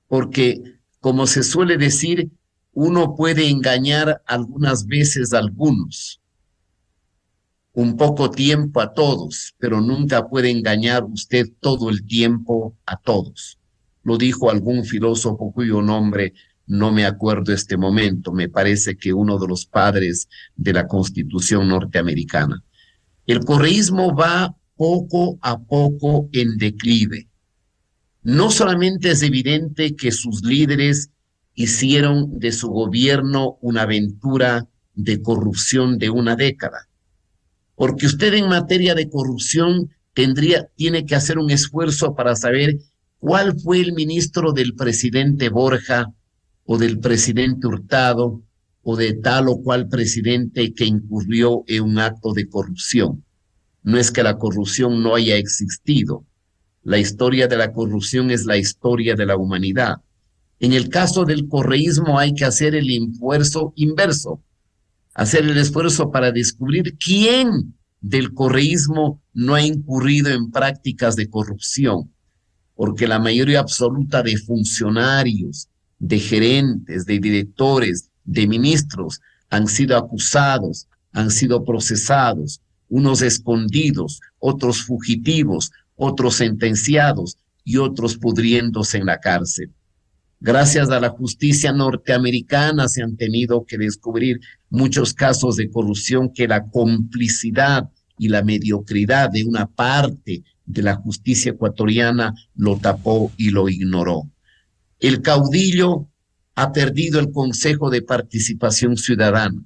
Porque, como se suele decir, uno puede engañar algunas veces a algunos, un poco tiempo a todos, pero nunca puede engañar usted todo el tiempo a todos. Lo dijo algún filósofo cuyo nombre no me acuerdo este momento, me parece que uno de los padres de la Constitución norteamericana. El correísmo va poco a poco en declive. No solamente es evidente que sus líderes hicieron de su gobierno una aventura de corrupción de una década, porque usted en materia de corrupción tiene que hacer un esfuerzo para saber cuál fue el ministro del presidente Borja o del presidente Hurtado o de tal o cual presidente que incurrió en un acto de corrupción. No es que la corrupción no haya existido. La historia de la corrupción es la historia de la humanidad. En el caso del correísmo hay que hacer el esfuerzo inverso, hacer el esfuerzo para descubrir quién del correísmo no ha incurrido en prácticas de corrupción, porque la mayoría absoluta de funcionarios, de gerentes, de directores, de ministros han sido acusados, han sido procesados, unos escondidos, otros fugitivos, otros sentenciados y otros pudriéndose en la cárcel. Gracias a la justicia norteamericana se han tenido que descubrir muchos casos de corrupción que la complicidad y la mediocridad de una parte de la justicia ecuatoriana lo tapó y lo ignoró. El caudillo ha perdido el Consejo de Participación Ciudadana,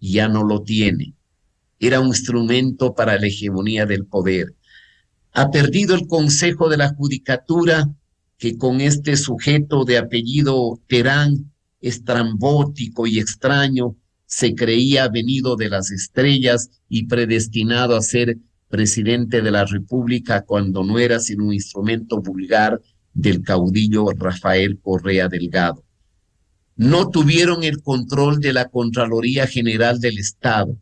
ya no lo tiene. Era un instrumento para la hegemonía del poder. Ha perdido el Consejo de la Judicatura, que con este sujeto de apellido Terán, estrambótico y extraño, se creía venido de las estrellas y predestinado a ser presidente de la República cuando no era sino un instrumento vulgar del caudillo Rafael Correa Delgado. No tuvieron el control de la Contraloría General del Estado.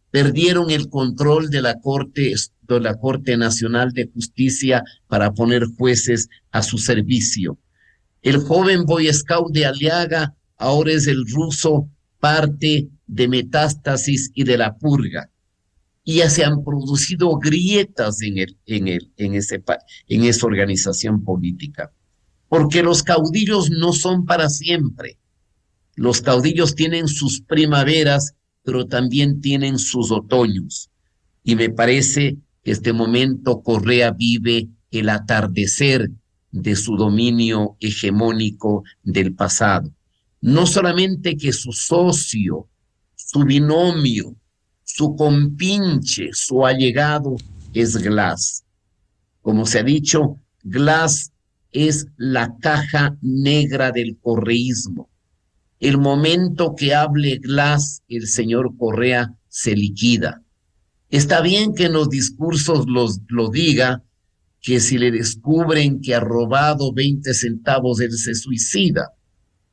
Perdieron el control de la Corte Nacional de Justicia para poner jueces a su servicio. El joven Boy Scout de Aliaga ahora es el ruso parte de Metástasis y de La Purga. Y ya se han producido grietas en esa organización política. Porque los caudillos no son para siempre. Los caudillos tienen sus primaveras, pero también tienen sus otoños. Y me parece que este momento Correa vive el atardecer de su dominio hegemónico del pasado. No solamente que su socio, su binomio, su compinche, su allegado es Glass. Como se ha dicho, Glass es la caja negra del correísmo. El momento que hable Glass, el señor Correa se liquida. Está bien que en los discursos lo diga, que si le descubren que ha robado 20 centavos, él se suicida.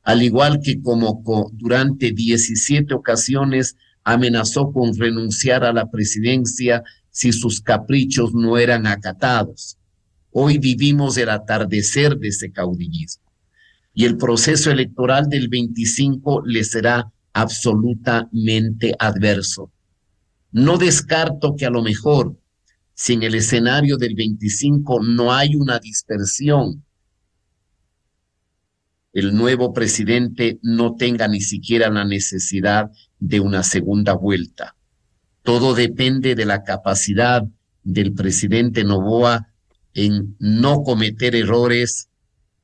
Al igual que como durante 17 ocasiones amenazó con renunciar a la presidencia si sus caprichos no eran acatados. Hoy vivimos el atardecer de ese caudillismo. Y el proceso electoral del 25 le será absolutamente adverso. No descarto que a lo mejor, si en el escenario del 25 no hay una dispersión, el nuevo presidente no tenga ni siquiera la necesidad de una segunda vuelta. Todo depende de la capacidad del presidente Noboa en no cometer errores,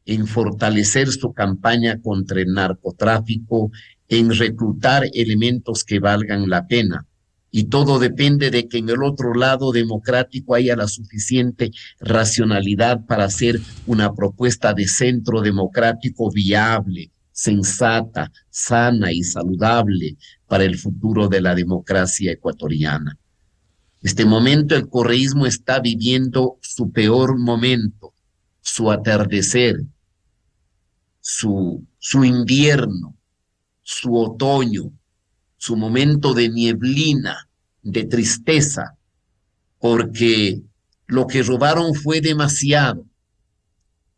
en fortalecer su campaña contra el narcotráfico, en reclutar elementos que valgan la pena. Y todo depende de que en el otro lado democrático haya la suficiente racionalidad para hacer una propuesta de centro democrático viable, sensata, sana y saludable para el futuro de la democracia ecuatoriana. Este momento el correísmo está viviendo su peor momento, su atardecer, su invierno, su otoño, su momento de nieblina, de tristeza, porque lo que robaron fue demasiado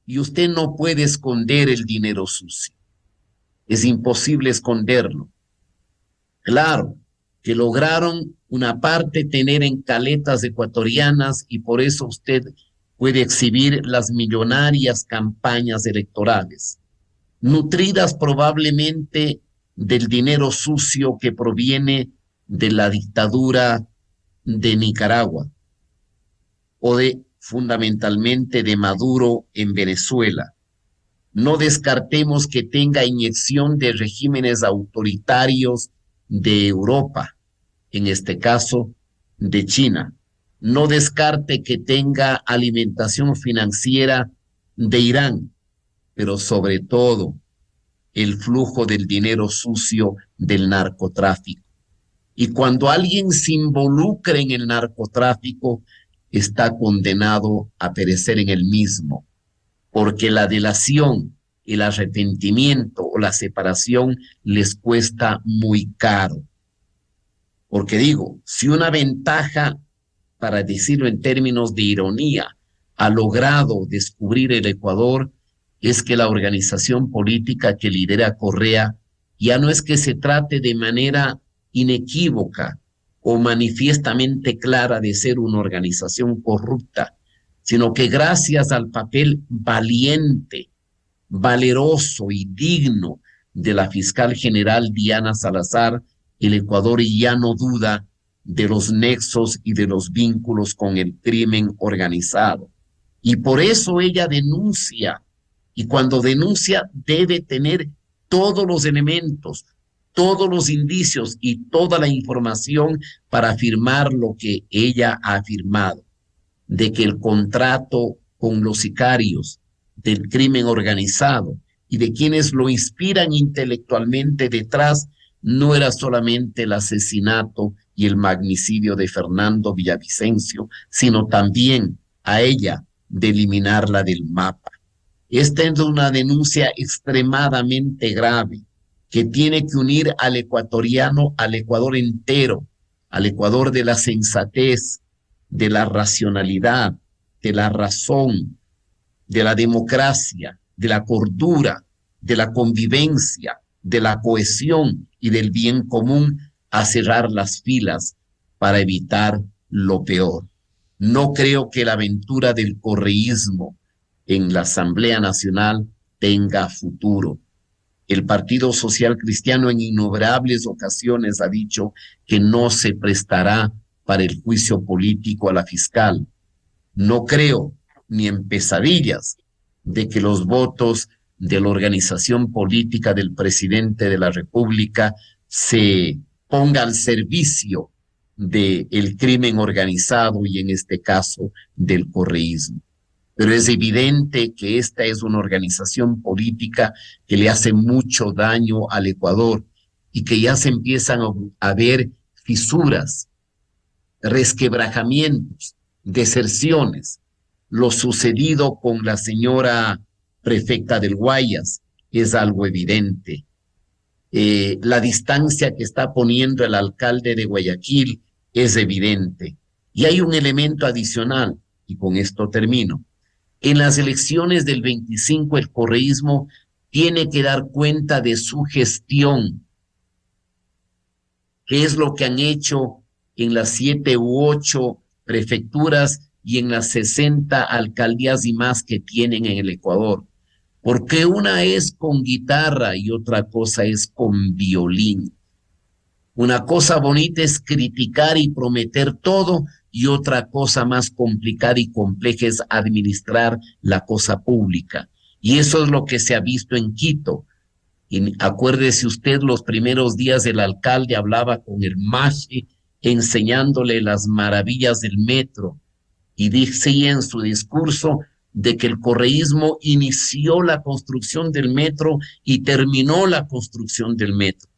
y usted no puede esconder el dinero sucio. Es imposible esconderlo. Claro que lograron una parte tener en caletas ecuatorianas y por eso usted puede exhibir las millonarias campañas electorales, nutridas probablemente del dinero sucio que proviene de la dictadura de Nicaragua o fundamentalmente de Maduro en Venezuela. No descartemos que tenga inyección de regímenes autoritarios de Europa, en este caso de China. No descarte que tenga alimentación financiera de Irán, pero sobre todo el flujo del dinero sucio del narcotráfico. Y cuando alguien se involucra en el narcotráfico, está condenado a perecer en el mismo, porque la delación, el arrepentimiento o la separación les cuesta muy caro. Porque digo, si una ventaja, para decirlo en términos de ironía, ha logrado descubrir el Ecuador, es que la organización política que lidera Correa ya no es que se trate de manera inequívoca o manifiestamente clara de ser una organización corrupta, sino que gracias al papel valiente, valeroso y digno de la fiscal general Diana Salazar, el Ecuador ya no duda de los nexos y de los vínculos con el crimen organizado. Y por eso ella denuncia, y cuando denuncia debe tener todos los elementos, todos los indicios y toda la información para afirmar lo que ella ha afirmado, de que el contrato con los sicarios del crimen organizado y de quienes lo inspiran intelectualmente detrás no era solamente el asesinato y el magnicidio de Fernando Villavicencio, sino también a ella de eliminarla del mapa. Esta es una denuncia extremadamente grave que tiene que unir al ecuatoriano, al Ecuador entero, al Ecuador de la sensatez, de la racionalidad, de la razón, de la democracia, de la cordura, de la convivencia, de la cohesión y del bien común, a cerrar las filas para evitar lo peor. No creo que la aventura del correísmo en la Asamblea Nacional tenga futuro. El Partido Social Cristiano en innumerables ocasiones ha dicho que no se prestará para el juicio político a la fiscal. No creo ni en pesadillas de que los votos de la organización política del presidente de la República se ponga al servicio del crimen organizado y en este caso del correísmo. Pero es evidente que esta es una organización política que le hace mucho daño al Ecuador y que ya se empiezan a ver fisuras, resquebrajamientos, deserciones. Lo sucedido con la señora prefecta del Guayas es algo evidente. La distancia que está poniendo el alcalde de Guayaquil es evidente. Y hay un elemento adicional, y con esto termino. En las elecciones del 25 el correísmo tiene que dar cuenta de su gestión, qué es lo que han hecho en las 7 u 8 prefecturas y en las 60 alcaldías y más que tienen en el Ecuador. Porque una es con guitarra y otra cosa es con violín. Una cosa bonita es criticar y prometer todo, y otra cosa más complicada y compleja es administrar la cosa pública. Y eso es lo que se ha visto en Quito. Y acuérdese usted, los primeros días el alcalde hablaba con el MASHI enseñándole las maravillas del metro. Y decía en su discurso de que el correísmo inició la construcción del metro y terminó la construcción del metro.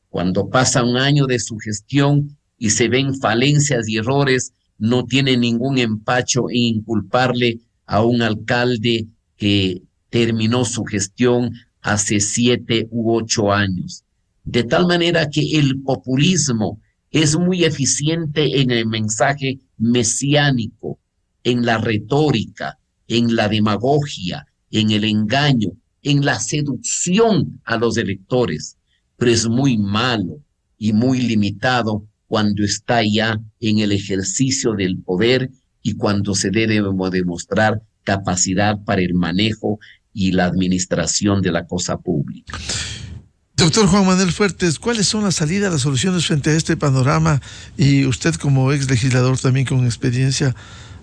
Cuando pasa un año de su gestión y se ven falencias y errores, no tiene ningún empacho en inculparle a un alcalde que terminó su gestión hace 7 u 8 años. de tal manera que el populismo es muy eficiente en el mensaje mesiánico, en la retórica, en la demagogia, en el engaño, en la seducción a los electores, pero es muy malo y muy limitado cuando está ya en el ejercicio del poder y cuando se debe demostrar capacidad para el manejo y la administración de la cosa pública. Doctor Juan Manuel Fuertes, ¿cuáles son las salidas, las soluciones frente a este panorama? Y usted como ex legislador también con experiencia,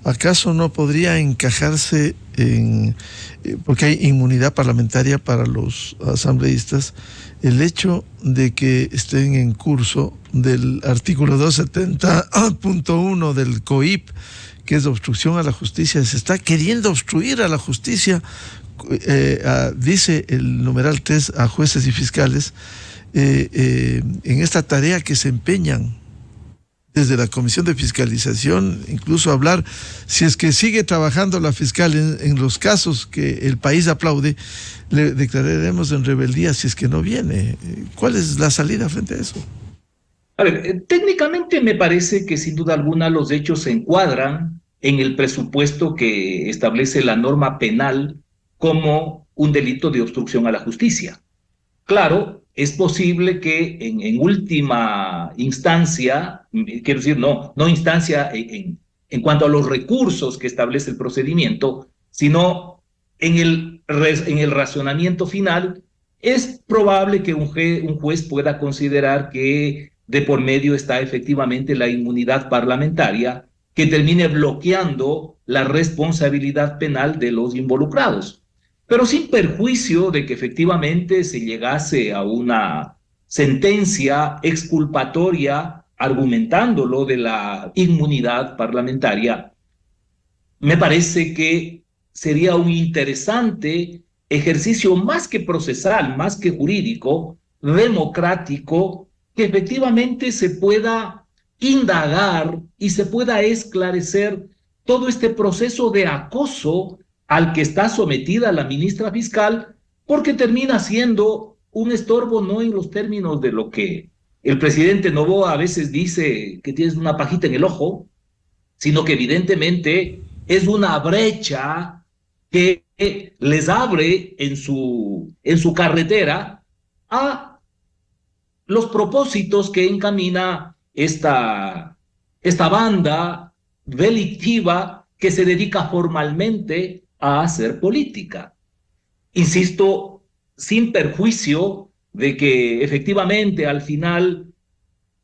¿acaso no podría encajarse en, porque hay inmunidad parlamentaria para los asambleístas, el hecho de que estén en curso del artículo 270.1 del COIP, que es obstrucción a la justicia? Se está queriendo obstruir a la justicia, dice el numeral 3 a jueces y fiscales, en esta tarea que se empeñan desde la Comisión de Fiscalización, incluso hablar, si es que sigue trabajando la fiscal en los casos que el país aplaude, le declararemos en rebeldía si es que no viene. ¿Cuál es la salida frente a eso? A ver, técnicamente me parece que sin duda alguna los hechos se encuadran en el presupuesto que establece la norma penal como un delito de obstrucción a la justicia. Claro, es posible que en última instancia, quiero decir, no instancia en cuanto a los recursos que establece el procedimiento, sino en el racionamiento final, es probable que un juez pueda considerar que de por medio está efectivamente la inmunidad parlamentaria que termine bloqueando la responsabilidad penal de los involucrados. Pero sin perjuicio de que efectivamente se llegase a una sentencia exculpatoria argumentando lo de la inmunidad parlamentaria, me parece que sería un interesante ejercicio más que procesal, más que jurídico, democrático, que efectivamente se pueda indagar y se pueda esclarecer todo este proceso de acoso al que está sometida la ministra fiscal, porque termina siendo un estorbo no en los términos de lo que el presidente Noboa a veces dice que tienes una pajita en el ojo, sino que evidentemente es una brecha que les abre en su carretera a los propósitos que encamina esta banda delictiva que se dedica formalmente a hacer política. Insisto, sin perjuicio de que efectivamente al final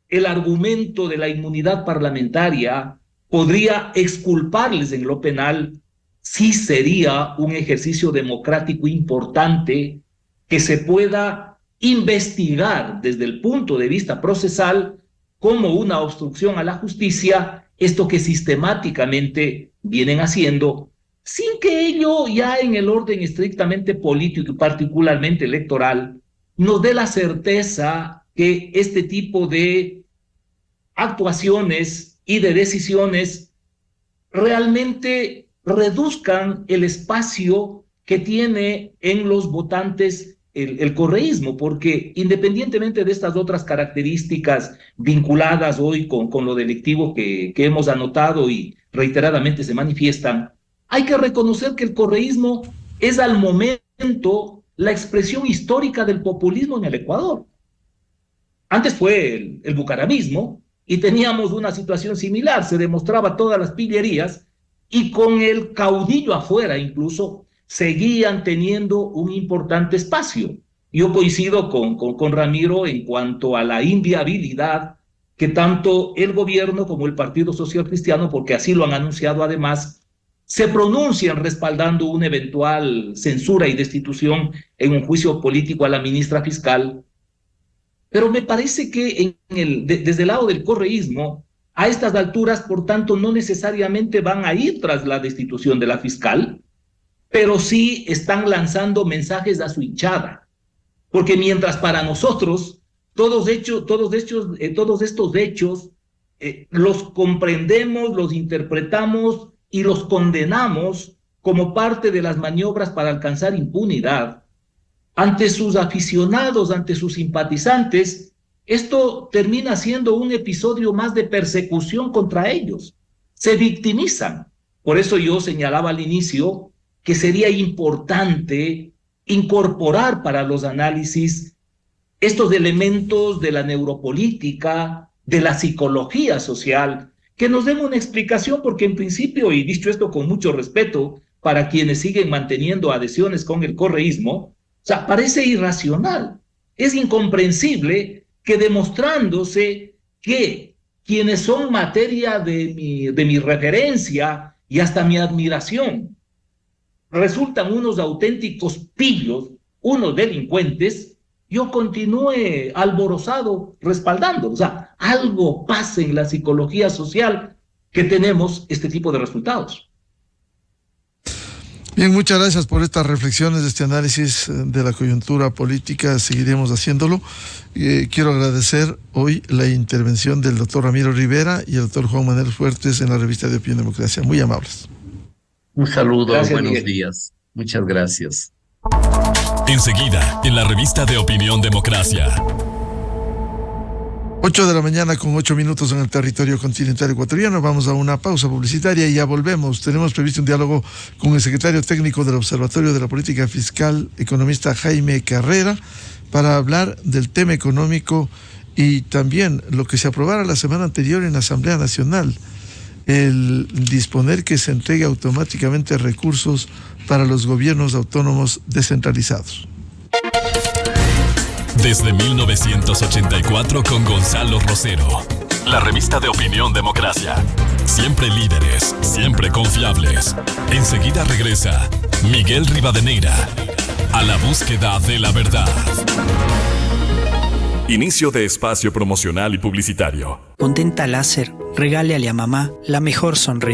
el argumento de la inmunidad parlamentaria podría exculparles en lo penal, sí sería un ejercicio democrático importante que se pueda investigar desde el punto de vista procesal como una obstrucción a la justicia, esto que sistemáticamente vienen haciendo, sin que ello ya en el orden estrictamente político y particularmente electoral nos dé la certeza que este tipo de actuaciones y de decisiones realmente reduzcan el espacio que tiene en los votantes el correísmo, porque independientemente de estas otras características vinculadas hoy con lo delictivo que hemos anotado y reiteradamente se manifiestan, hay que reconocer que el correísmo es al momento la expresión histórica del populismo en el Ecuador. Antes fue el bucaramismo y teníamos una situación similar, se demostraba todas las pillerías y con el caudillo afuera incluso seguían teniendo un importante espacio. Yo coincido con Ramiro en cuanto a la inviabilidad que tanto el gobierno como el Partido Social Cristiano, porque así lo han anunciado además, se pronuncian respaldando una eventual censura y destitución en un juicio político a la ministra fiscal. Pero me parece que desde el lado del correísmo, a estas alturas, por tanto, no necesariamente van a ir tras la destitución de la fiscal, pero sí están lanzando mensajes a su hinchada. Porque mientras para nosotros todos estos hechos los comprendemos, los interpretamos y los condenamos como parte de las maniobras para alcanzar impunidad, ante sus aficionados, ante sus simpatizantes, esto termina siendo un episodio más de persecución contra ellos. Se victimizan. Por eso yo señalaba al inicio que sería importante incorporar para los análisis estos elementos de la neuropolítica, de la psicología social, que nos den una explicación, porque en principio, y dicho esto con mucho respeto para quienes siguen manteniendo adhesiones con el correísmo, o sea, parece irracional, es incomprensible que demostrándose que quienes son materia de mi referencia y hasta mi admiración resultan unos auténticos pillos, unos delincuentes, yo continúe alborozado respaldando. O sea, algo pasa en la psicología social que tenemos este tipo de resultados. Bien, muchas gracias por estas reflexiones, este análisis de la coyuntura política. Seguiremos haciéndolo. Quiero agradecer hoy la intervención del doctor Ramiro Rivera y el doctor Juan Manuel Fuertes en la revista de Opinión Democracia. Muy amables. Un saludo, gracias, buenos Miguel. días. Muchas gracias. Enseguida, en la revista de Opinión Democracia. 8 de la mañana con 8 minutos en el territorio continental ecuatoriano. Vamos a una pausa publicitaria y ya volvemos. Tenemos previsto un diálogo con el secretario técnico del Observatorio de la Política Fiscal, economista Jaime Carrera, para hablar del tema económico y también lo que se aprobara la semana anterior en la Asamblea Nacional, el disponer que se entregue automáticamente recursos para los gobiernos autónomos descentralizados. Desde 1984 con Gonzalo Rosero. La revista de Opinión Democracia. Siempre líderes, siempre confiables. Enseguida regresa Miguel Rivadeneira a la búsqueda de la verdad. Inicio de espacio promocional y publicitario. Con Dental Láser, regálale a mamá la mejor sonrisa.